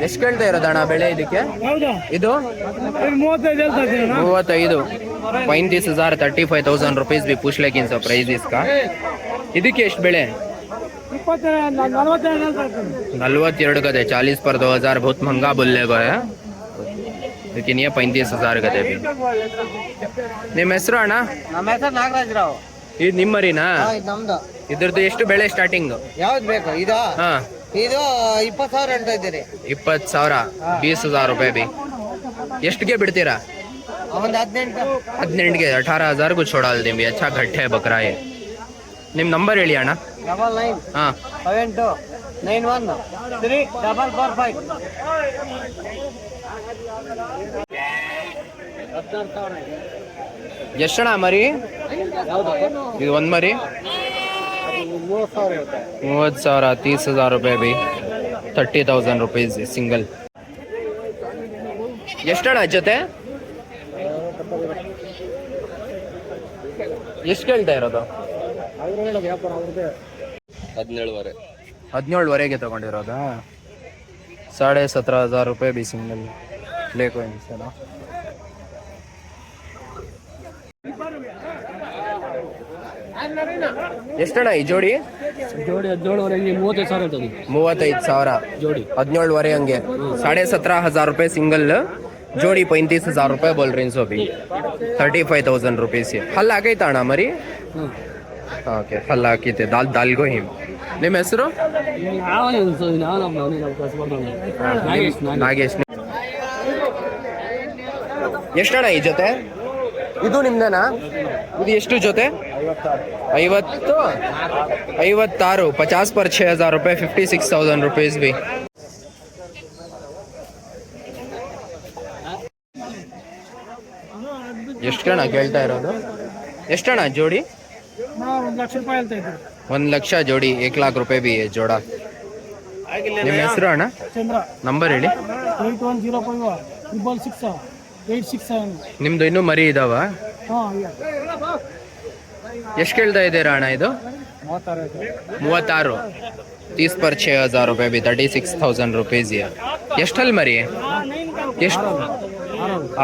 ಎಷ್ಟು ಕೇಳ್ತಾ ಇರೋದಣ್ಣ ಬೆಳೆ ಇದಕ್ಕೆ? ಹೌದಾ? ಇದು 35 35,000 35,000 रुपीज भी पूछ लेकिन सब प्राइस इसका। ಇದಕ್ಕೆ ಎಷ್ಟು ಬೆಳೆ? 42 गधे 40 पर 2000 बहुत महंगा बोलने को है, लेकिन ये 35,000 गधे भी। ನಿಮ್ಮ ಹೆಸರು ಅಣ್ಣ? ನಮ್ಮ ಹೆಸರು ನಾಗರಾಜ್ ರಾವ್. ಇದು ನಿಮ್ಮ ಮರಿನಾ? ನಮ್ದು. ಇದ್ರದ್ದು ಎಷ್ಟು ಬೆಳೆ ಸ್ಟಾರ್ಟಿಂಗ್? ಯಾವ್ದು ಬೇಕು? ಇದು ಹಾ, ಇದು 20,000 ಅಂತ ಇದ್ದೀರಿ. 20,000 20,000 ರೂಪಾಯಿ भी। ಎಷ್ಟಿಗೆ ಬಿಡ್ತೀರಾ? ಒಂದು 18. 18 18,000 को छोड़ा दें भी। अच्छा घट है बकरा है। ನಿಮ್ಮ ನಂಬರ್ ಹೇಳಿ ಅಣ್ಣ। 99 ಹಾ 72 91 3445. ಎಷ್ಟಣ್ಣ ಮರಿ? ಇದು ಒಂದು ಮರಿ 30,000 30,000 ರೂಪಾಯಿ भी 30,000 रुपीज सिंगल। ಎಷ್ಟಣ್ಣ ಜೊತೆ? ಎಷ್ಟು ಕೇಳ್ತಾ ಇರೋದು? 17,500 ತಗೊಂಡಿರೋದಾ? 17,500 ರೂಪಾಯಿ भी सिंगल लेको इनसे। ಎಷ್ಟಣ್ಣ ಈ ಜೋಡಿ? 35,000 जोड़ी 17,500 ಹಂಗೆ 17,500 ರೂಪಾಯಿ सिंगल जोड़ी 35,000 ರೂಪಾಯಿ बोल रही सो भी 35,000 रुपीज। ಹಲ್ಲ ಹಾಕೈತಾ ಅಣ್ಣ ಮರಿ? ಓಕೆ, ಹಲ್ಲ ಹಾಕಿತೆ ದಾಲ್ಗೋ ಹಿಮ್। ನಿಮ್ಮ ಹೆಸರು? ನಾಗೇಶ್। ಎಷ್ಟಣ್ಣ ಈ ಜೊತೆ? ಇದು ನಿಮ್ದೇನಾ? ಇದು ಎಷ್ಟು ಜೊತೆ? 56 50 पर 6,000 रुपये 56,000 रुपीज भी। ಎಷ್ಟಣ್ಣ ಕೇಳ್ತಾ ಇರೋದು? ಎಷ್ಟಣ್ಣ ಜೋಡಿ? 1 ಲಕ್ಷ ಜೋಡಿ 1 लाख रुपये भी है जोड़ा। ನಿಮ್ಮ ಹೆಸರು ಅಣ್ಣ? ನಂಬರ್ ಹೇಳಿ। 8105 ನಿಮ್ದು ಇನ್ನೂ ಮರಿ ಇದಾವ? ಎಷ್ಟು ಕೇಳ್ತಾ ಇದ್ದೀರಾ ಅಣ್ಣ ಇದು? 36 30 पर 6,000 रुपये भी 36,000 रुपीज है। ಎಷ್ಟಲ್ಲಿ ಮರಿ? ಎಷ್ಟು?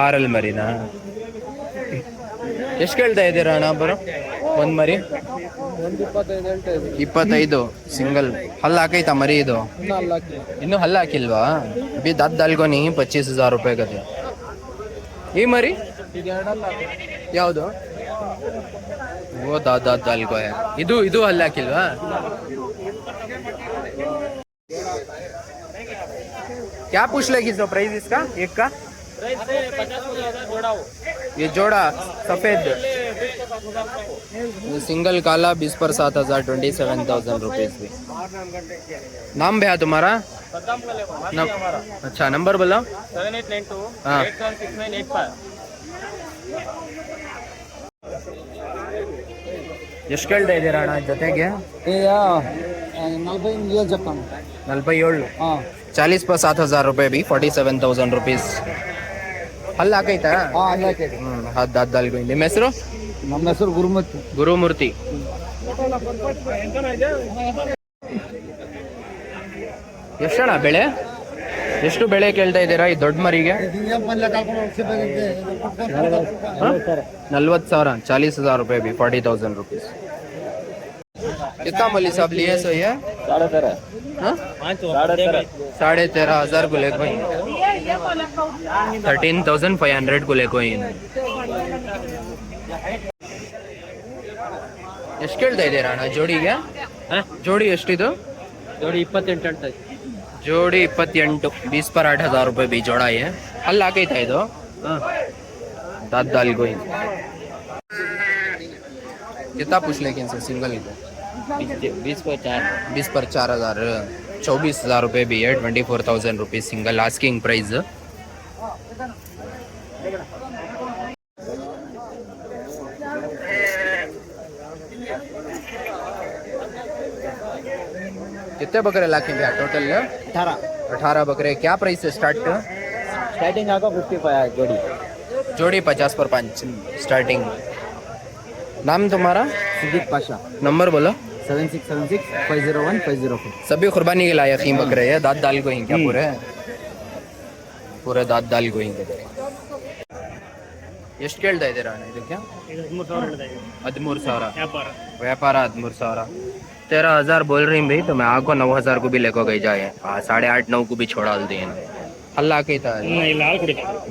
6 ಮರಿನಾ? ಎಷ್ಟು ಕೇಳ್ತಾ ಇದ್ದೀರಾ ಅಣ್ಣ ಬರೋ ಒಂದು ಮರಿ? 25 ಸಿಂಗಲ್। ಹಲ್ಲ ಹಾಕೈತಾ ಮರಿ ಇದು? ಇನ್ನೂ ಹಲ್ಲ ಹಾಕಿಲ್ವಾ? ಬಿ ದಲ್ಗೋ ನೀ 25,000 ರೂಪಾಯಿ ಗದೆ। ಈ ಮರಿ ಯಾವುದು? ಓ ದಾಲ್ಗೋ ಇದು ಹಲ್ಲ ಹಾಕಿಲ್ವಾ? क्या पूछ लेगी सो प्राइस इसका एक का? ये जोड़ा सफेद सिंगल काला 20 पर 7,000 27,000 रुपीज भी। नाम भैया तुम्हारा? अच्छा नंबर बोलो। 7892 हाँ 876985। ಎಷ್ಟು ಕೇಳ್ತಾ ಇದ್ದೀರಾ ಅಣ್ಣ ಜೊತೆಗೆ? 47 40 पर 7,000 रुपये भी 47,000 रुपीज। ಹಲ್ಲ ಹಾಕೈತಾ? ಹದ್ದು ನಿಮ್ಮ ಹೆಸರು? ನಮ್ಮ ಹೆಸರು ಗುರುಮೂರ್ತಿ। ಎಷ್ಟಣ್ಣ ಬೆಳೆ? ಎಷ್ಟು ಬೆಳೆ ಕೇಳ್ತಾ ಇದ್ದೀರಾ ಈ ದೊಡ್ಡ ಮರಿಗೆ? 40,000 40,000 रुपये भी 40,000 रुपीज। कितना बोली सब लिए सो ये? 13,500 को ले कोई 13,500 को ले कोई। ಎಷ್ಟು ಕೇಳ್ತಾ ಇದ್ದೀರಾ ಅಣ್ಣ ಜೋಡಿಗೆ? ಜೋಡಿ ಎಷ್ಟಿದು? ಜೋಡಿ 28 ಅಂತ। जोड़ी 28 20 पर 8,000 रुपये भी जोड़ा है। हल हाकೈತಾ ಇದು? दाल गोई। कितना पूछ लेकिन से सिंगल को? 20 पर 4 20 पर 4,000 24,000 रुपये भी है 24,000 रुपीज सिंगल आस्किंग प्राइस। कितने बकरे लाके भैया टोटल? 18 बकरे। क्या प्राइस है स्टार्टिंग आपका 55 जोड़ी। जोड़ी 50 पर 5 स्टार्टिंग। नाम तुम्हारा? सिद्दीक पाशा। नंबर बोलो। 7676 501 504. सभी कुर्बानी के लायक ही बकरे हैं, दांत दाल को ही क्या पूरे पूरे दांत दाल को ही ಎಷ್ಟು ಕೇಳ್ತಾ ಇದ್ದೀರಾ ಅಣ್ಣ ಇದಕ್ಕೆ? 13,000 व्यापार 13,000 13,000 बोल रही भाई, तो मैं आपको 9,000 को भी लेको गई जाए, 8.5-9 को भी छोड़ा दिए हल्ला ಹಾಕೈತಾ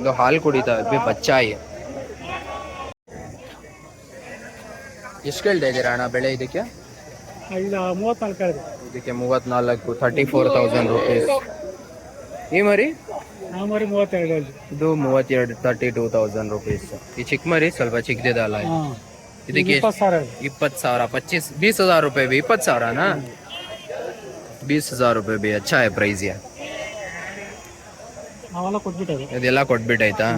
ಇದು ಹಾಲು ಕುಡಿತಾ ಬಿ ಬಚ್ಚಾ ಇದೆ. ಎಷ್ಟು ಕೇಳ್ತಾ ಇದ್ದೀರಾ ಅಣ್ಣ ಬೆಳೆ ಇದಕ್ಕೆ? 34 ಇದಕ್ಕೆ 34 34,000 ರೂಪೀಸ್. ಈ ಮರಿ ಮರಿ 32 ಇದು 32 32,000 ರೂಪೀಸ್. ಈ ಚಿಕ್ಕ ಮರಿ ಸ್ವಲ್ಪ ಚಿಕ್ಕದಿದೆ ಅಲ್ಲ ಇದು? ಇದಕ್ಕೆ 20,000 25 20,000 रुपए भी 20,000 ना 20,000 रुपए भी अच्छा है प्राइस है. ಅವೆಲ್ಲ ಕೊಟ್ಬಿಟ್ಟೆ ಇದೆಲ್ಲ ಕೊಟ್ಬಿಟ್ಟಾಯ್ತಾ?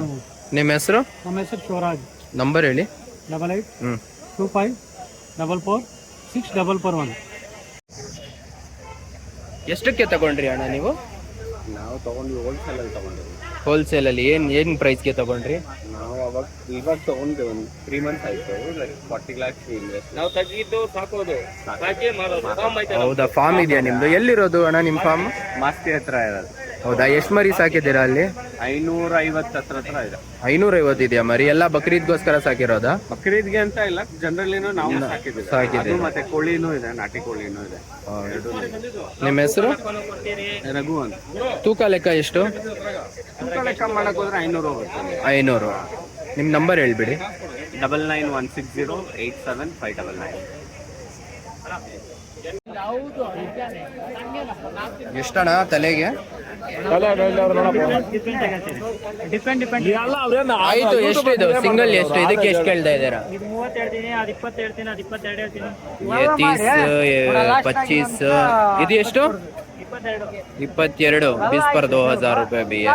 ನಿಮ್ಮ ಹೆಸರು? ನಮ್ಮ ಹೆಸರು ಶಿವರಾಜ್. ನಂಬರ್ ಹೇಳಿ. 88 25 44 6441. ಎಷ್ಟಕ್ಕೆ ತಗೊಂಡ್ರಿ ಅಣ್ಣ ನೀವು? ನಾವು ತಗೊಂಡ್ವಿ ಹೋಲ್ಸೇಲ್ ಅಲ್ಲಿ ತಗೊಂಡ್ವಿ. ಹೋಲ್ಸೇಲ್ ಅಲ್ಲಿ ಏನ್ ಪ್ರೈಸ್ಗೆ ತಗೊಂಡ್ರಿ? ನಾವು ಇವಾಗ ತಗೊಂಡ್ವಿ ಒಂದು 3 ಮಂತ್ಸ್ ಆಯ್ತು. 40 lakhs ಇನ್ವೆಸ್ಟ್. ನಾವು ತೆಗಿದ್ದು ಸಾಕೋದು ಸಾಕಿ ಮಾಡೋದು. ಹೌದಾ, ಫಾರ್ಮ್ ಇದೆಯಾ ನಿಮ್ದು? ಎಲ್ಲಿರೋದು ಅಣ್ಣ ನಿಮ್ಮ ಫಾರ್ಮ್? ಮಾಸ್ತಿ ಹತ್ರ ಇರೋದು. ಹೌದಾ, ಎಷ್ಟು ಮರಿ ಸಾಕಿದ್ದೀರಾ ಅಲ್ಲಿ? 550 ಹತ್ರ ಇದೆ. 550 ಇದೆಯಾ ಮರಿ? ಎಲ್ಲ ಬಕ್ರೀದ್ಗೋಸ್ಕರ ಸಾಕಿರೋದಾ? ಬಕ್ರೀದ್ಗೆ ಅಂತ ಇಲ್ಲ, ಜನರಲ್ಲಿನೂ ನಾವು ಸಾಕಿದ್ದೀವಿ. ಮತ್ತೆ ಕೋಳಿನೂ ಇದೆ, ನಾಟಿ ಕೋಳಿನೂ ಇದೆ. ನಿಮ್ಮ ಹೆಸರು? ರಘು ಅಂತ. ತೂಕ ಲೆಕ್ಕ ಎಷ್ಟು? ತೂಕ ಲೆಕ್ಕ ಮಾಡಕ್ ಹೋದ್ರೆ 500 ಹೋಗುತ್ತೆ. 500. ನಿಮ್ಮ ನಂಬರ್ ಹೇಳ್ಬಿಡಿ. 9916087599. ಎಷ್ಟಣ್ಣ ತಲೆಗೆ? ಡಿಪೆಂಡ್ ಆಯ್ತು, ಎಷ್ಟು ಇದು ಸಿಂಗಲ್? ಎಷ್ಟು ಇದಕ್ಕೆ ಎಷ್ಟು ಕೇಳ್ತಾ ಇದ್ದೀರಾ? ಇದು 30 ಹೇಳ್ತೀನಿ, ಅದು 20 ಹೇಳ್ತೀನಿ, ಅದು 22 ಹೇಳ್ತೀನಿ. 30 25 ಇದು ಎಷ್ಟು? 22 20 पर 2,000 रुपए भी है.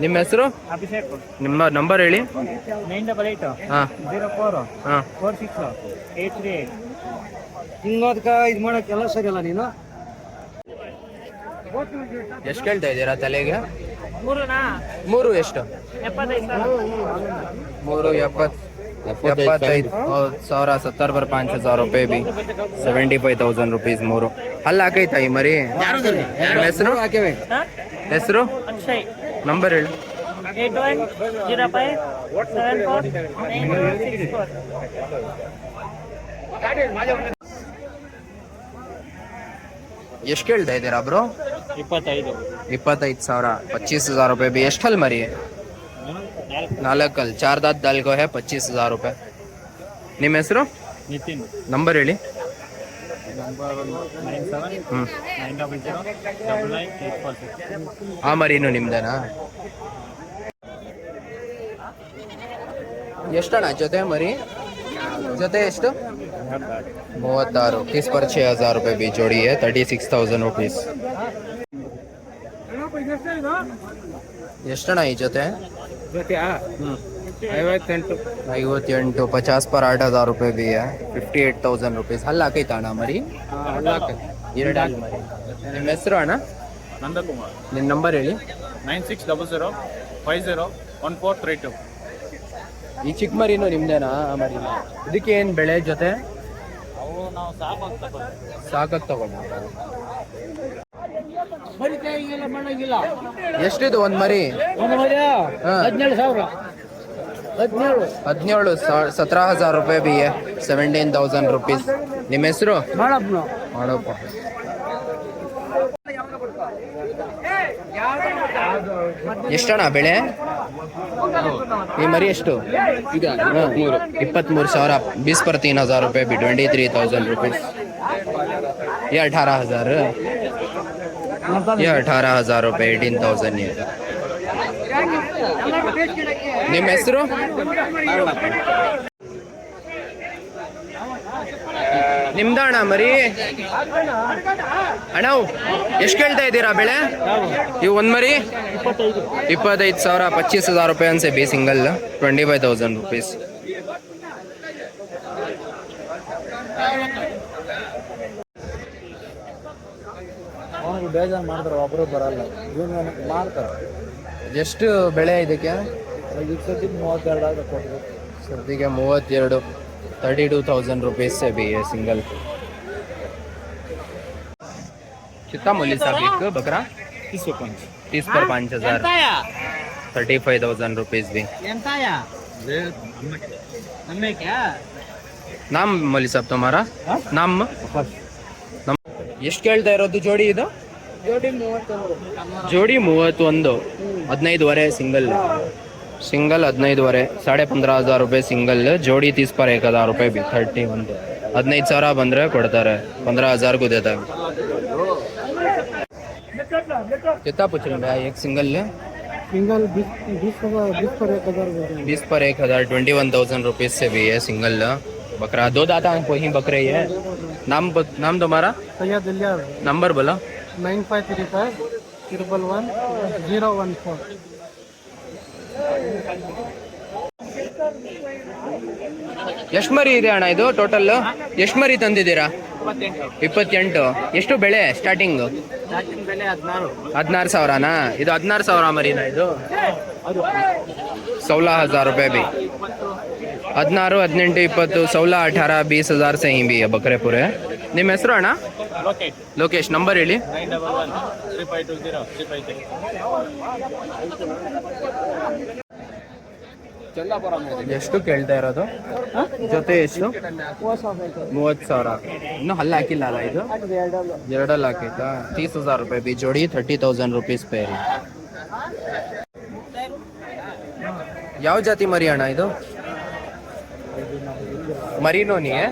ನಿಮ್ಮ ಹೆಸರು? ಅಭಿಷೇಕ್. ನಿಮ್ಮ ನಂಬರ್ ಹೇಳಿ. 988 ಹಾ 04 ಹಾ 46 838. ಹಿಂಗೋದ್ಕ ಇದು ಮಾಡೋ ಕೆಲಸ ಸರಿಯಲ್ಲ ನೀನು. ಎಷ್ಟು ಕೇಳ್ತಾ ಇದ್ದೀರಾ ತಲೆಗೆ? ಮೂರುನಾ? ಮೂರು ಎಷ್ಟು? 75,000. 75 ಸಾವಿರ 70 पर 5,000 रुपए भी 75,000 रुपीस ಮೂರು. ಅಲ್ಲ ಹಾಕೈತಾ ಈ ಮರಿ? ನಿಮ್ಮ ಹೆಸರು? ಹೆಸರು ಅಕ್ಷಯ್. ನಂಬರ್ ಹೇಳಿ. 8105 74 ಎಷ್ಟು ಕೇಳ್ತಾ ಇದ್ದೀರಾ ಬ್ರೋ? 25. 25,000 25,000 रुपए भी. ಎಷ್ಟು ಹಲ್ ಮರಿ? 4 ಹಲ್ 4 दांत दाल को है 25,000 रुपए. ನಿಮ್ಮ ಹೆಸರು? ನಿತಿನ್. ನಂಬರ್ ಹೇಳಿ. 97 900 99 ಆ ಮರಿನು ನಿಮ್ದೇನಾ? ಎಷ್ಟಣ್ಣ ಜೊತೆ ಮರಿ? ಜೊತೆ ಎಷ್ಟು? 36 30 पर 6,000 रुपए भी जोड़ी है 36,000 रुपीस. ಎಷ್ಟಣ್ಣ ಈ ಜೊತೆ? 58 58 50 पर 8,000 रुपए भी है 58,000 रुपीस. ಹಲ್ಲ ಹಾಕೈತಾ ಅಣ್ಣ ಮರಿ? ಎರಡು ಹಲ್ಲು ಮರಿ. ನಿಮ್ಮ ಹೆಸರು ಅಣ್ಣ? ನಂದಕುಮಾರ್. ನಿಮ್ಮ ನಂಬರ್ ಹೇಳಿ. 9600 501432. ಈ ಚಿಕ್ಕ ಮರಿನು ನಿಮ್ದೇನಾ? ಆ ಮರಿ ಇದಕ್ಕೆ ಏನು ಬೆಳೆ ಜೊತೆ? ಅವು ನಾವು ಸಾಕಕ್ಕೆ ತಗೊಂಡು. ಮಾಡಂಗಿಲ್ಲ. ಎಷ್ಟಿದು ಒಂದು ಮರಿ? 17,000. 17 17,000 रुपए भी है 17,000 रुपीस. ನಿಮ್ಮ ಹೆಸರು? ಮಾಡಪ್ಪ. ಎಷ್ಟಣ್ಣ ಬೆಳೆ? ಈ ಮರಿ ಎಷ್ಟು? 23,000 20 पर 3,000 रुपए भी 23,000 रुपीस. ये 18,000 ये 18,000 रुपए 18,000 ये. ನಿಮ್ಮ ಹೆಸರು? ನಿಮ್ದಣ್ಣ ಮರಿ? ಅಣ್ಣ ಎಷ್ಟು ಕೇಳ್ತಾ ಇದ್ದೀರಾ ಬೆಳೆ? ಇವು ಒಂದು ಮರಿ 25,000 25,000 रुपये से बी सिंगल 25,000 रुपीस. ಅವನಿಗೆ ಬೇಜಾರು ಮಾಡ್ತಾರೆ, ಒಬ್ಬರು ಬರಲ್ಲ, ಇವನು ಮಾಡ್ತಾರೆ. ಎಷ್ಟು ಬೆಳೆ ಇದಕ್ಕೆ? ಈಗ ಸದ್ಯಕ್ಕೆ 32 ಕೊಟ್ಟರು. ಸದ್ಯಕ್ಕೆ 32 32,000 रुपीस से भी है सिंगल. कितना मूल्य साहब एक बकरा? 30 पर 5000, 35,000 रुपीज भी. नाम मौली साहब तुम्हारा? नाम ಎಷ್ಟು ಕೇಳ್ತಾ ಇರೋದು ಜೋಡಿ ಇದು? ಜೋಡಿ 31, 15,500 ಸಿಂಗಲ್. सिंगल 15,500, 15,500 रुपये सिंगल. जोड़ी 30 पर 1,000 रुपये भी. 31 15,000 ಬಂದ್ರೆ ಕೊಡ್ತಾರೆ. 15,000 को देता है. कितना पूछ रहे हैं भैया एक सिंगल? सिंगल 20 पर 1,000. 20 पर 1,000, 21,000 रुपीज से भी है सिंगल बकरा. दो दाता वही बकरे ही है. नाम तुम्हारा? सैयद इलियास. नंबर बोलो. 9535 111 014. ಎಷ್ಟು ಮರಿ ಇದೆ ಅಣ್ಣ ಇದು ಟೋಟಲ್? ಎಷ್ಟು ಮರಿ ತಂದಿದ್ದೀರಾ? 28. ಎಷ್ಟು ಬೆಳೆ ಸ್ಟಾರ್ಟಿಂಗ್? 16,000ನಾ? ಇದು 16,000 ಮರಿನಾ ಇದು? 16,000 रुपये भी. 16, 18, 20, 16, 18, 20,000 से ही भी है बकरे पूरे. ನಿಮ್ಮ ಹೆಸರು ಅಣ್ಣ? ಲೋಕೇಶ್. ನಂಬರ್ ಹೇಳಿ. 911-3520-35. ಎಷ್ಟು ಕೇಳ್ತಾ ಇರೋದು? ಜೊತೆ ಎಷ್ಟು? 30,000. ಇನ್ನು ಹಲ್ಲು ಹಾಕಿಲ್ಲ ಅಲ್ಲ ಇದು? ಎರಡಲ್ಲಿ ಹಾಕೈತಾ? 30,000 रुपये भी जोड़ी, 30,000 रुपीज पेयर. ಯಾವ ಜಾತಿ ಮರಿ ಅಣ್ಣ ಇದು? मरीनोनी है?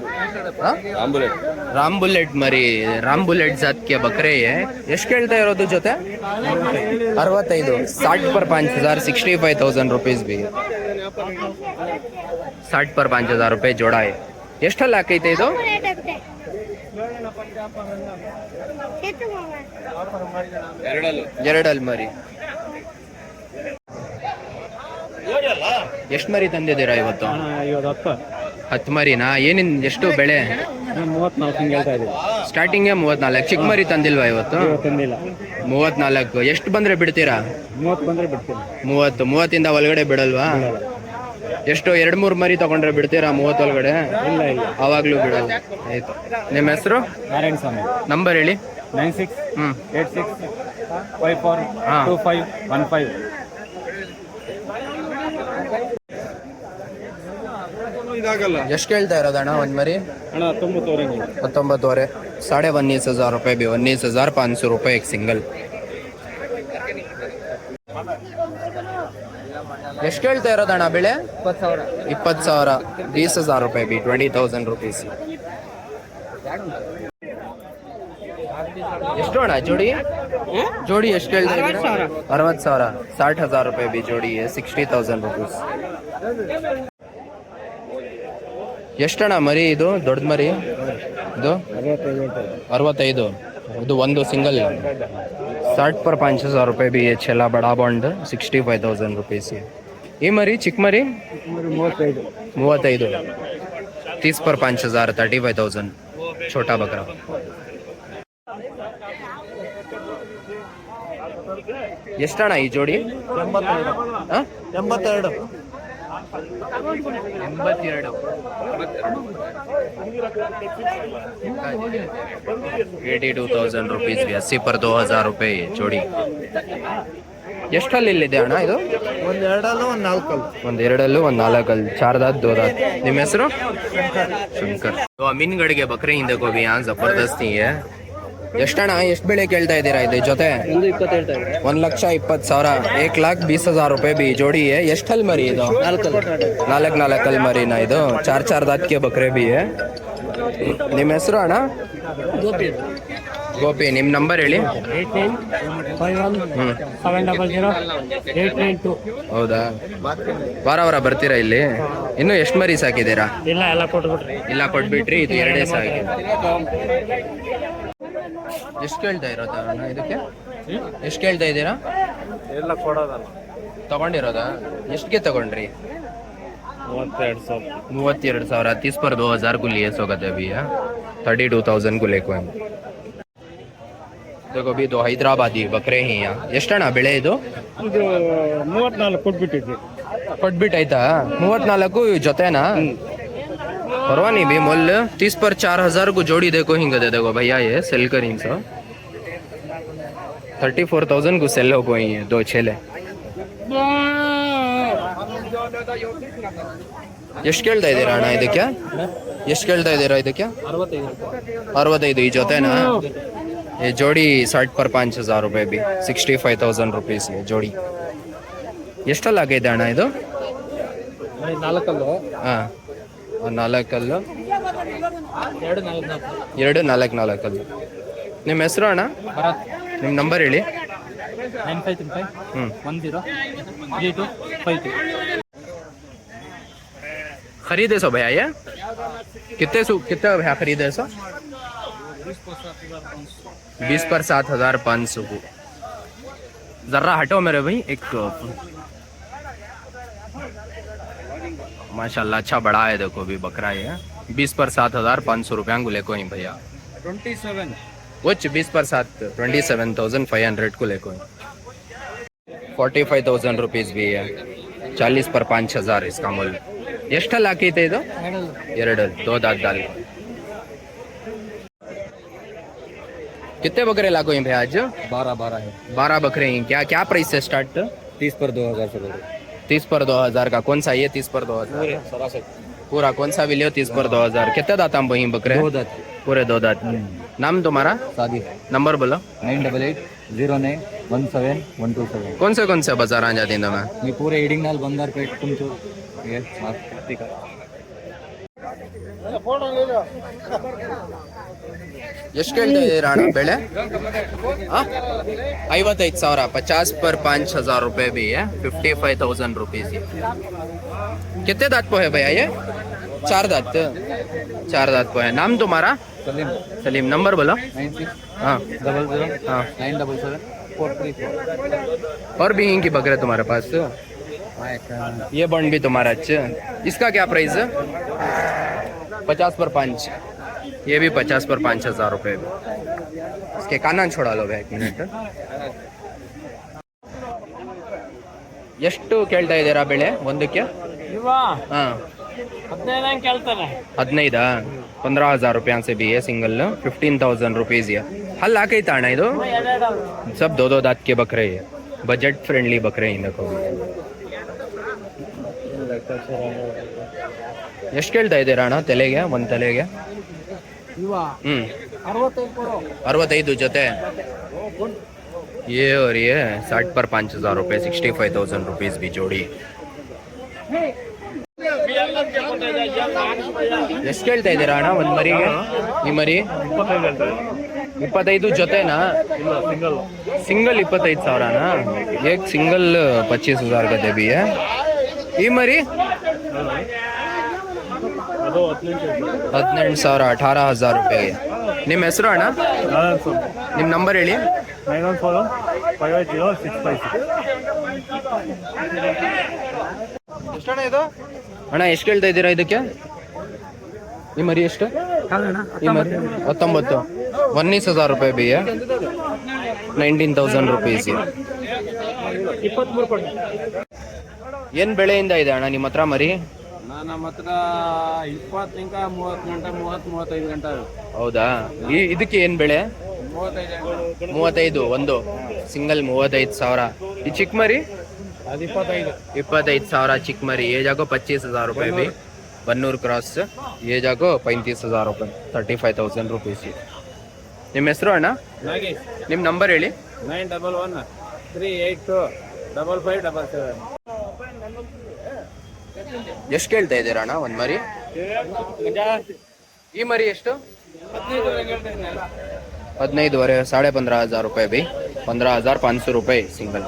राम बुलेट मरी. राम बुलेट जात के बकरे है. ಎಷ್ಟು ಕೇಳ್ತಾ ಇರೋದು ಜೊತೆ? 65, 60 पर 5,000, 65,000 रुपीज भी. 60 पर 5,000 रुपये जोड़ा है. ಎಷ್ಟಲ್ಲಿ ಹಾಕೈತೆ ಇದು? ಎರಡಲ್ಲಿ ಮರಿ. ಎಷ್ಟು ಮರಿ ತಂದಿದ್ದೀರಾ ಇವತ್ತು? 10 ಮರಿನಾ? ಏನಿನ್ ಎಷ್ಟು ಬೆಳೆ? 34 ಹೇಳ್ತಾ ಇದ್ದೀವಿ. ಸ್ಟಾರ್ಟಿಂಗ್ 34. ಚಿಕ್ಕ ಮರಿ ತಂದಿಲ್ವಾ ಇವತ್ತು? 34. ಎಷ್ಟು ಬಂದ್ರೆ ಬಿಡ್ತೀರಾ? 30 ಬಂದ್ರೆ ಬಿಡ್ತೀನಿ. 30. 30ಇಂದ ಒಳಗಡೆ ಬಿಡಲ್ವಾ? ಎಷ್ಟು 2-3 ಮರಿ ತಗೊಂಡ್ರೆ ಬಿಡ್ತೀರಾ 30 ಒಳಗಡೆ? ಇಲ್ಲ ಅವಾಗ್ಲೂ ಬಿಡಲ್ಲ. ಆಯ್ತು. ನಿಮ್ಮ ಹೆಸರು? ನಾರಾಯಣ ಸ್ವಾಮಿ. ನಂಬರ್ ಹೇಳಿ. 96 86 54 2515. ಎಷ್ಟು ಕೇಳ್ತಾ ಇರೋದಣ್ಣ ಒಂದ್ ಮರಿ? ಅಣ್ಣ 19,000. 19,500, 19,500 रुपये भी. 19,500 रुपये एक सिंगल. ಎಷ್ಟು ಕೇಳ್ತಾ ಇರೋದಣ್ಣ ಬೆಳೆ? 20,000, 20,000 रुपये भी. 20,000 रुपीज. ಎಷ್ಟು ಅಣ್ಣ ಜೋಡಿ? ಜೋಡಿ ಎಷ್ಟು ಕೇಳ್ತಾ ಇದ್ದೀರಾ? 60,000, 60,000 रुपये भी जोड़ी है. 60,000 रुपीज. ಎಷ್ಟಣ್ಣ ಮರಿ ಇದು? ದೊಡ್ಡ ಮರಿ ಇದು 65. ಇದು ಒಂದು ಸಿಂಗಲ್. 60 पर 5,000 रुपये भी है. छेला बड़ा बॉन्ड 65,000 रुपीज. ಈ ಮರಿ ಚಿಕ್ಕ ಮರಿ 35. 30 पर 5,000, 35,000. छोटा बकरा. ಎಷ್ಟಣ್ಣ ಈ ಜೋಡಿ? 82. 82,000 रुपीज भी. 80 पर 2,000 रुपये जोड़ी. ಎಷ್ಟಲ್ಲಿ ಇಲ್ಲಿದೆ ಅಣ್ಣ ಇದು? ಒಂದೆರಡಲ್ಲೂ ಒಂದು 4. ಒಂದೆರಡಲ್ಲೂ ಒಂದು 4. 4 दांत 2 दांत. ನಿಮ್ಮ ಹೆಸರು? ಶಂಕರ್. ಅಮೀನ್ಗಡ್ಗೆ ಬಕ್ರೆ ಹಿಂದೆ ಗೋಬಿ ಜಬರ್ದಸ್ತಿ. ಎಷ್ಟಣ್ಣ ಎಷ್ಟು ಬೆಳೆ ಕೇಳ್ತಾ ಇದ್ದೀರಾ ಇದು ಜೊತೆ? 1,20,000. 1,20,000 रुपये भी जोड़ी है. ಎಷ್ಟಲ್ಲಿ ಮರಿ ಇದು? 4 ಮರಿನಾ ಇದು? 4 दांत के बकरे भी है. ನಿಮ್ಮ ಹೆಸರು ಅಣ್ಣ? ಗೋಪಿ. ನಿಮ್ಮ ನಂಬರ್ ಹೇಳಿ. 8951 ಹೌದಾ? ವಾರ ಬರ್ತೀರಾ ಇಲ್ಲಿ? ಇನ್ನು ಎಷ್ಟು ಮರಿ ಸಾಕಿದ್ದೀರಾ? ಇಲ್ಲ ಕೊಟ್ಬಿಟ್ರಿ. ಇದು 2 ಸಾಕಿ. ಎಷ್ಟು ಕೇಳ್ತಾ ಇರೋದಾ ಅಣ್ಣ ಇದಕ್ಕೆ? ಎಷ್ಟು ಕೇಳ್ತಾ ಇದ್ದೀರಾ? ಎಲ್ಲ ಕೊಡೋದಲ್ಲ. ತಗೊಂಡಿರೋದಾ? ಎಷ್ಟಿಗೆ ತಗೊಂಡ್ರಿ? 32,000. 32,000. 30 पर 2,000 को लिए सोगते अभी है. 32,000 को लेको हम. देखो अभी 2 ಹೈದರಾಬಾದಿ ಬಕ್ರೆ ही यहाँ. ಎಷ್ಟಣ್ಣ ಬೆಳೆ ಇದು? ಇದು 34 ಕೊಟ್ಬಿಟ್ಟಿದ್ವಿ. ಕೊಟ್ಬಿಟ್ಟಾಯ್ತಾ? 34 ಜೊತೆನಾ? परवा नहीं भी मोल. 30 पर 4,000 को जोड़ी देखो हिंग दे देखो भैया. ये सेल कर हिंग 34,000 को सेल हो गई है दो छेले. ಎಷ್ಟು ಕೇಳ್ತಾ ಇದ್ದೀರಾ ಅಣ್ಣ ಇದಕ್ಕೆ? ಎಷ್ಟು ಕೇಳ್ತಾ ಇದ್ದೀರಾ ಇದಕ್ಕೆ? 65 ಈ ಜೊತೆನಾ? ये जोड़ी 60 पर 5,000 रुपए भी 65,000 रुपीस ये जोड़ी. ಎಷ್ಟಲ್ಲ ಆಗೈತೆ ಅಣ್ಣ ಇದು? 4 ಕಲ್ಲು ಹಾಂ 4 ಕಲ್ಲು 2 4 ಕಲ್ಲು. ನಿಮ್ಮ ಹೆಸರು ಅಣ್ಣ? ನಿಮ್ಮ ನಂಬರ್ ಹೇಳಿ. 9535 10 खरीदे सो भैया ये कितने भैया खरीदे सो? 20 पर 7,500 को. जरा हटो मेरे भाई एक. माशाल्लाह अच्छा बड़ा है देखो भी बकरा है. 20 पर 7,500 रुपया को लेको ही भैया. 27 वच 20 पर 7 27,500 को लेको ही. 45,000 रुपीस भी है. 40 पर 5,000 इसका मूल्य. ಎಷ್ಟಲ್ಲ ಹಾಕೈತೆ ಇದು? 2 दो दांत डाल. कितने बकरे लागो हैं भैया आज? 12 है. 12 बकरे हैं. क्या क्या प्राइस है स्टार्ट? 30 पर 2,000 से 30 पर 2,000 का. कौन सा ये 30 पर 2,000? पूरा कौन सा भी लियो 30 पर 2,000. कितने दांत हम वहीं बकरे? 2 दांत. पूरे 2 दांत. नाम तुम्हारा? शादी. नंबर बोलो. 9880917127. कौन से बाजार आ जाती हैं तुम्हें? मी पूरे इडिंगनाल बंदरपेट तुमचूर ये मार्केट का. ಎಷ್ಟು ಕೇಳ್ತಾ ಇದ್ದೀರಾ ಅಣ್ಣ ಬೆಳೆ? 55,000. 50 पर 5,000 रुपए भी है. 55,000 रुपीज. कितने दांत को है भैया ये? 4 दांत. 4 दांत को है. नाम तुम्हारा? सलीम. सलीम. नंबर बोलो. 96 हाँ 00 हाँ. 977 434. और भी इनकी बकरे तुम्हारे पास? ये बंड भी तुम्हारा. अच्छा इसका क्या प्राइस है? 50 पर 5. ये भी 50 पर 5,000 रुपए. इसके काना छोड़ा लो भैया 1 मिनट. ಎಷ್ಟು ಕೇಳ್ತಾ ಇದ್ದೀರಾ ಬೆಳೆ ಒಂದಕ್ಕೆ? ಹಾಂ 15 ಕೇಳ್ತಾರೆ. 15 15,000 रुपया से भी है सिंगल. 15,000 रुपीज है. हल हाकೈತಾ ಅಣ್ಣ ಇದು? सब 2 दांत के बकरे है. बजट फ्रेंडली बकरे हैं देखो. ಎಷ್ಟು ಕೇಳ್ತಾ ಇದ್ದೀರಾ ಅಣ್ಣ ತಲೆಗೆ? ಒಂದು ತಲೆಗೆ 65 ಜೊತೆ. ये और ये 60 पर 5,000 रुपये 65,000 रुपीज भी जोड़ी. ಎಷ್ಟು ಕೇಳ್ತಾ ಇದ್ದೀರಾ ಅಣ್ಣ ಒಂದು ಮರಿಗೆ? ಈ ಮರಿ 25 ಜೊತೆನಾ? ಸಿಂಗಲ್ 25,000ನಾ? एक सिंगल 25,000 का दे भी है. ಈ ಮರಿ 18,000 18,000 रुपये. ನಿಮ್ಮ ಹೆಸರು ಅಣ್ಣ? ನಿಮ್ಮ ನಂಬರ್ ಹೇಳಿ. 91458065. ಎಷ್ಟಣ್ಣ ಇದು? ಅಣ್ಣ ಎಷ್ಟು ಕೇಳ್ತಾ ಇದ್ದೀರಾ ಇದಕ್ಕೆ? ಈ ಮರಿ ಎಷ್ಟು? ಈ ಮರಿ 19 19,000 रुपये भी है. 19,000 रुपीज. ಏನು ಬೆಳೆಯಿಂದ ಇದೆ ಅಣ್ಣ ನಿಮ್ಮ ಹತ್ರ ಮರಿ? ನಮ್ಮ ಹತ್ರ 20 30 ಗಂಟೆ 30-35 ಗಂಟೆ. ಹೌದಾ? ಇದಕ್ಕೆ ಏನು ಬೆಳೆ? 35 ಒಂದು ಸಿಂಗಲ್ 35,000. ಈ ಚಿಕ್ಕ ಮರಿ 25,000 ಚಿಕ್ಕ ಮರಿ. ये जाको 25,000 रुपये भी. 100 क्रॉस. ये जाको 35,000 रुपये 35,000 रुपीಸ್. ನಿಮ್ಮ ಹೆಸರು ಅಣ್ಣ? ನಿಮ್ಮ ನಂಬರ್ ಹೇಳಿ. 911 382 5577. ಎಷ್ಟು ಕೇಳ್ತಾ ಇದ್ದೀರಾ ಅಣ್ಣ ಒಂದು ಮರಿ? ಈ ಮರಿ ಎಷ್ಟು? 15,500 15,500 रुपये भी. 15,500 रुपये सिंगल.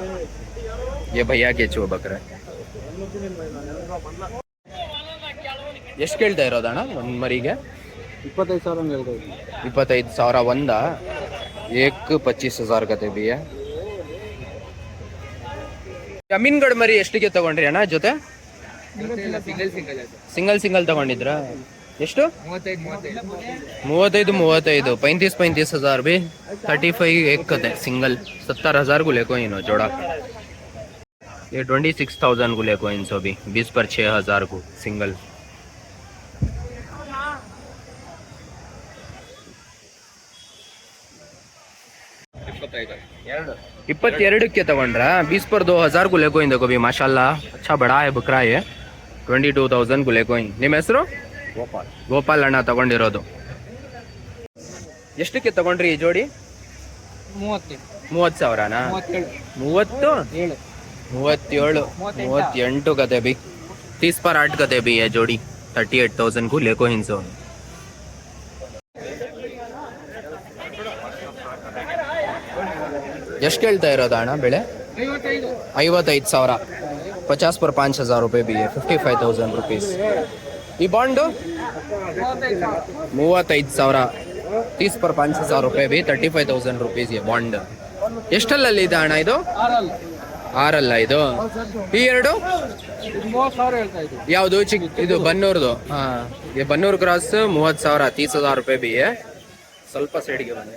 ये भैया के चो बकरा. ಎಷ್ಟು ಕೇಳ್ತಾ ಇರೋದಣ್ಣ ಒಂದು ಮರಿಗೆ? 25,000 ಹೇಳ್ತಾ ಇದ್ದೀನಿ. 25,000 ಒಂದ. एक 25,000 ಕತೆ ಬಿ. ಜಮೀನ್ಗಡ್ ಮರಿ ಎಷ್ಟಿಗೆ ತಗೊಂಡ್ರಿ ಅಣ್ಣ ಜೊತೆ? ಸಿಂಗಲ್ ತಗೊಂಡಿದ್ರಾ? ಎಷ್ಟು? 35 35,000 भी. 35 एक कते सिंगल. 70,000 को लेको इनो जोड़ा. ये 26,000 को लेको इन सो भी. 20 पर 6,000 को सिंगल. ಎರಡು 22 तಗೊಂड्रा 20 पर 2000 को लेको देखो भी माशाल्लाह अच्छा बड़ा है बकरा है 22,000 को लेको ನಿಮ್ಮ ಹೆಸರು ಗೋಪಾಲ್ ಗೋಪಾಲ್ ಅಣ್ಣ ತಗೊಂಡಿರೋದು ಎಷ್ಟಕ್ಕೆ ತಗೊಂಡ್ರಿ ಈ ಜೋಡಿ 30,000ನಾ 30 37 38 कहते भी 30 पर 8 कहते भी है जोड़ी 38,000 को लेको हिंसो ಎಷ್ಟು ಕೇಳ್ತಾ ಇರೋದು ಅಣ್ಣ ಬೆಳೆ 55,000 50 पर 5,000 रुपये भी है 55,000 रुपीस ಈ ಬಾಂಡು 35,000 30 पर 5,000 रुपये भी 35,000 रुपीस ये ಬಾಂಡ್ ಎಷ್ಟಲ್ಲಲ್ಲಿ ಇದೆ ಅಣ್ಣ ಇದು 6 ಅಲ್ಲ ಇದು ಈ ಎರಡು ಯಾವುದು ಚಿಕ್ಕ ಇದು ಬನ್ನೂರ್ದು ಹಾ ಬನ್ನೂರು ಕ್ರಾಸ್ 30,000 30,000 रुपये भी है ಸ್ವಲ್ಪ ಸೈಡ್ಗೆ ಬನ್ನಿ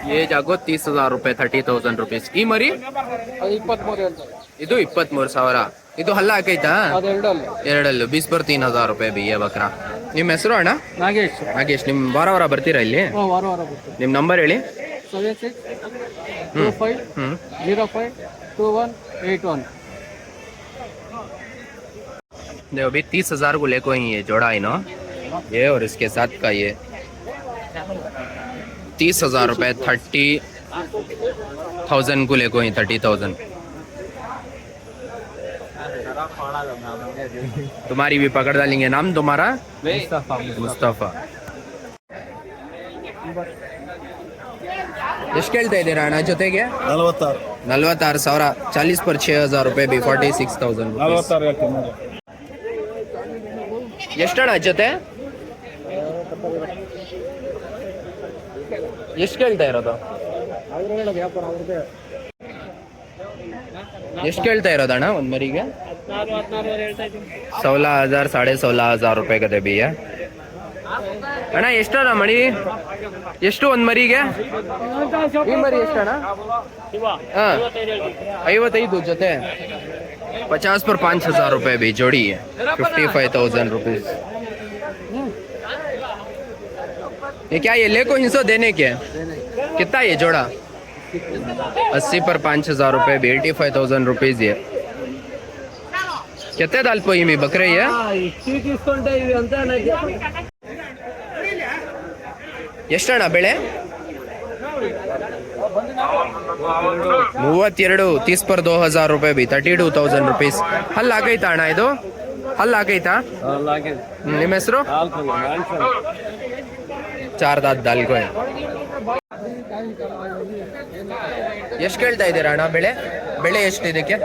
ये जागो 30,000 रुपये 30,000 रुपीस ಈ ಮರಿ ಇದು 23,000 ಇದು ಹಲ್ಲ ಹಾಕೈತಾ ಎರಡಲ್ಲೂ 20 पर 3,000 रुपये भी है बकरा ನಿಮ್ಮ ಹೆಸರು ಅಣ್ಣ ನಾಗೇಶ್ ನಿಮ್ ವಾರ ಬರ್ತೀರಾ ಇಲ್ಲಿ ನಿಮ್ ನಂಬರ್ ಹೇಳಿ 7625052181 देखो अभी 30,000 को लेको ही ये जोड़ा इनो ये और इसके साथ का ये 30,000 रुपये 30,000 को लेको ही 30,000 तुम्हारी भी पकड़ डालेंगे नाम तुम्हारा मुस्तफा ಎಷ್ಟು ಕೇಳ್ತಾ ಇದ್ದೀರಾ ಅಣ್ಣ ಜೊತೆಗೆ 46,000 40 पर 6,000 रुपये भी 46,000 ಎಷ್ಟಣ್ಣ ಜೊತೆ ಎಷ್ಟು ಕೇಳ್ತಾ ಇರೋದು ಎಷ್ಟು ಕೇಳ್ತಾ ಇರೋದಣ್ಣ ಒಂದ್ ಮರಿಗೆ 16,000 16,500 रुपये ಕತೆ ಬಿ ಅಣ್ಣ ಎಷ್ಟಣ್ಣ ಮಣಿ ಎಷ್ಟು ಒಂದ್ ಮರಿಗೆ ಈ ಮರಿ ಎಷ್ಟಣ್ಣ 55 ಜೊತೆ 50 पर 5,000 रुपये भी जोड़ी है 55,000 रुपीज ये क्या ये लेको हिंसो देने के कितना ये जोड़ा 80 पर 5,000 रुपये भी 85,000 रुपीज ये कितने दाल पोई में बकरे ये ಎಷ್ಟಣ್ಣ ಬೆಳೆ 32 30 पर 2,000 रुपये भी 32,000 रुपीस ಹಲ್ಲ ಆಗೈತಾ ಅಣ್ಣ ಇದು ಹಲ್ಲ ಆಗೈತಾ ನಿಮ್ಮ ಹೆಸರು ಚಾರ್ದಾದ್ ದಾಲ್ಗೋ ಎಷ್ಟು ಕೇಳ್ತಾ ಇದ್ದೀರಾ ಅಣ್ಣ ಬೆಳೆ ಎಷ್ಟು ಇದಕ್ಕೆ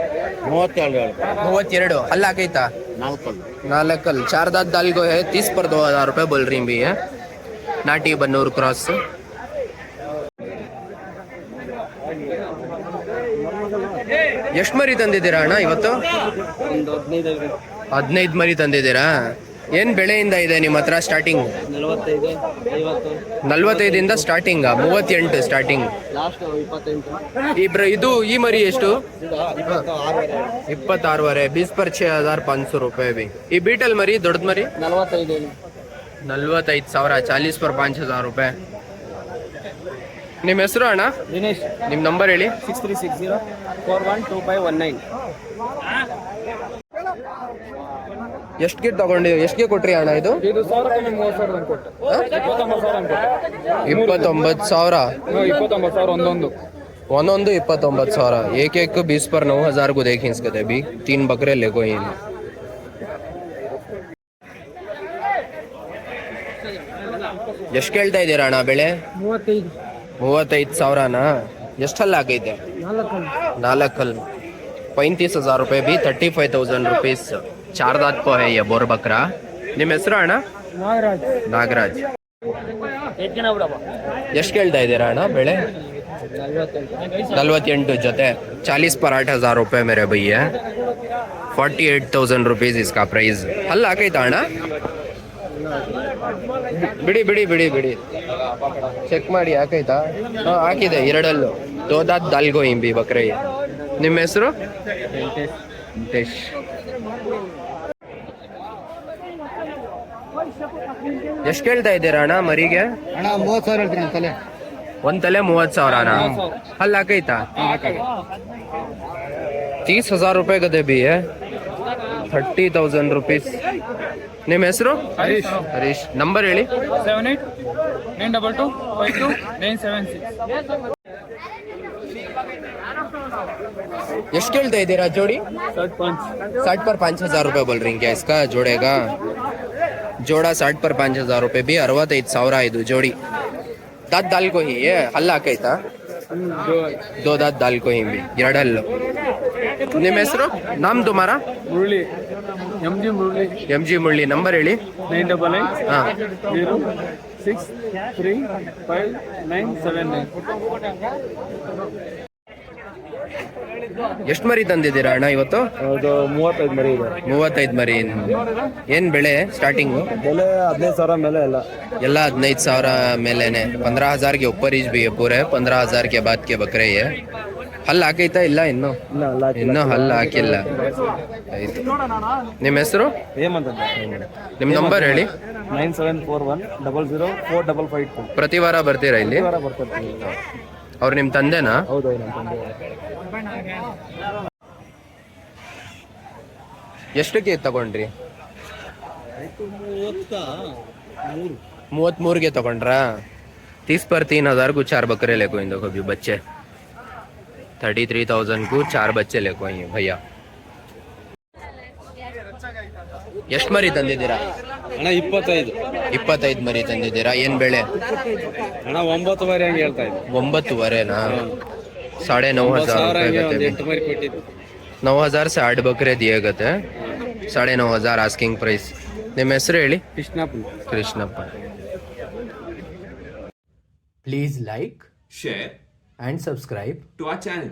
32 ಹಲ್ಲ ಆಗೈತಾ 4 ಚಾರ್ದಾದ್ ದಾಲ್ಗೋ 30 पर 2,000 रुपये बोल रही भी है नाटी बन्नूर क्रॉस ಎಷ್ಟು ಮರಿ ತಂದಿದ್ದೀರಾ ಅಣ್ಣ ಇವತ್ತು 15 ಮರಿ ತಂದಿದ್ದೀರಾ ಏನ್ ಬೆಳೆಯಿಂದ ಇದೆ ನಿಮ್ಮ ಹತ್ರ ಸ್ಟಾರ್ಟಿಂಗ್ 45 ಸ್ಟಾರ್ಟಿಂಗ್ 38 ಸ್ಟಾರ್ಟಿಂಗ್ ಇದು ಈ ಮರಿ ಎಷ್ಟು 26 20 पर 6,500 रुपये भी ಈ ಬೀಟಲ್ ಮರಿ ದೊಡ್ಡ ಮರಿ 45,000 40 पर 5,000 रुपये ನಿಮ್ಮ ಹೆಸರು ಅಣ್ಣ ದಿನೇಶ್ ನಿಮ್ಮ ನಂಬರ್ ಹೇಳಿ 6360412519 ಎಷ್ಟಿಗೆ ತಗೊಂಡು ಎಷ್ಟಿಗೆ ಕೊಟ್ರಿ ಅಣ್ಣ ಇದು 29,000 ಒಂದೊಂದು 29,000 एक 20 पर 9,000 को देखें इसके भी 3 बकरे ले गए हैं ಎಷ್ಟು ಕೇಳ್ತಾ ಇದ್ದೀರಾ ಅಣ್ಣ ಬೆಳೆ 35,000ನಾ ಎಷ್ಟಲ್ಲ ಆಗೈತೆ 4 35,000 रुपये भी 35,000 रुपीस 4 दांत को है ये बोर बकरा ನಿಮ್ಮ ಹೆಸರು ಅಣ್ಣ ನಾಗರಾಜ್ ಎಷ್ಟು ಕೇಳ್ತಾ ಇದ್ದೀರಾ ಅಣ್ಣ ಬೆಳೆ 48 ಜೊತೆ 40 पर 8,000 रुपये मेरे भैया 48,000 रुपीस इसका प्राइस ಅಲ್ಲ ಆಗೈತಾ ಅಣ್ಣ ಬಿಡಿ ಚೆಕ್ ಮಾಡಿ ಹಾಕೈತಾ ಹಾಕಿದೆ ಎರಡಲ್ಲೂ ದೋದಾದ್ ದಾಲ್ಗೋ ಇಂಬಿ ಬಕ್ರೆ ನಿಮ್ಮ ಹೆಸರು ವೆಂಕಟೇಶ್ ಎಷ್ಟು ಕೇಳ್ತಾ ಇದ್ದೀರಾ ಅಣ್ಣ ಮರಿಗೆ ಅಣ್ಣ 30,000 ಹೇಳ್ತೀನಿ ತಲೆ ಒಂದ್ ತಲೆ 30,000ನಾ? ಹಲ್ಲು ಹಾಕೈತಾ? 30,000 ರೂಪಾಯಿ ಗದೆ ಬಿ 30,000 rupees. ನಿಮ್ಮ ಹೆಸರು? ಹರೀಶ್. ಹರೀಶ್. ನಂಬರ್ ಹೇಳಿ. 78 922 52 976. ಎಷ್ಟು ಕೇಳ್ತಾ ಇದ್ದೀರಾ ಜೋಡಿ? 60 पर 5,000 रुपये बोल रही क्या इसका जोड़ेगा? जोड़ा 60 पर 5,000 रुपये भी 65,000 ಇದು ಜೋಡಿ. दाँत दाल को ही है हल्ला ಹಾಕೈತಾ? 2 दाँत दाल को ही भी 2 ಹಲ್ಲು. ನಿಮ್ಮ ಹೆಸರು? ನಾಮ್ ತುಮಾರಾ? ಮುರಳಿ. ಮುರಳಿ. MG ಮುರಳಿ. ನಂಬರ್ ಹೇಳಿ. 988 ಹಾಂ 06359979. ಎಷ್ಟು ಮರಿ ತಂದಿದ್ದೀರಾ ಅಣ್ಣ ಇವತ್ತು? ಅದು 35 ಮರಿ ಇದೆ. 35 ಮರಿ. ಏನ್ ಬೆಳೆ ಸ್ಟಾರ್ಟಿಂಗು? ಬೆಲೆ 15,000 ಮೇಲೆ ಎಲ್ಲ. ಎಲ್ಲ 15,000 ಮೇಲೆನೆ. 15,000 के ऊपर ही भी है पूरे. 15,000 के बाद के बकरे है. ಹಲ್ಲು ಹಾಕೈತಾ? ಇಲ್ಲ ಇನ್ನು ಇನ್ನೂ ಹಲ್ಲು ಹಾಕಿಲ್ಲ. ಆಯ್ತು. ನಿಮ್ಮ ಹೆಸರು? ಹೇಮಂತ್. ನಿಮ್ಮ ನಂಬರ್ ಹೇಳಿ. 9741 004552. ಪ್ರತಿ ವಾರ ಬರ್ತೀರಾ ಇಲ್ಲಿ? ಬರ್ತಿರ್ತೀವಿ. ಅವ್ರು ನಿಮ್ಮ ತಂದೆನಾ? ಹೌದು ನಮ್ಮ ತಂದೆ. ಎಷ್ಟಕ್ಕೆ ತಗೊಂಡ್ರಿ? 33 तಗೊಂಡ್ರಾ? 30 पर 3,000 को 4 बकरे लेको इन देखो अभी बच्चे. 33,000 को 4 बच्चे लेको ही भैया. ಎಷ್ಟು ಮರಿ ತಂದಿದ್ದೀರಾ ಅಣ್ಣ? 25. 25 ಮರಿ ತಂದಿದ್ದೀರಾ. ಏನ್ ಬೆಳೆ ಅಣ್ಣ 9 ಮರಿ ಹಂಗೆ ಹೇಳ್ತಾ ಇದ್ದೆ. 9.5 9,500 8 ಮರಿ ಕೊಟ್ಟಿದ್ದು. 9,000 से 8 बकरे दिए गए थे. 9,500 आस्किंग प्राइस. ನಿಮ್ಮ ಹೆಸರು ಹೇಳಿ. Krishnappa. Please like, share and subscribe to our channel.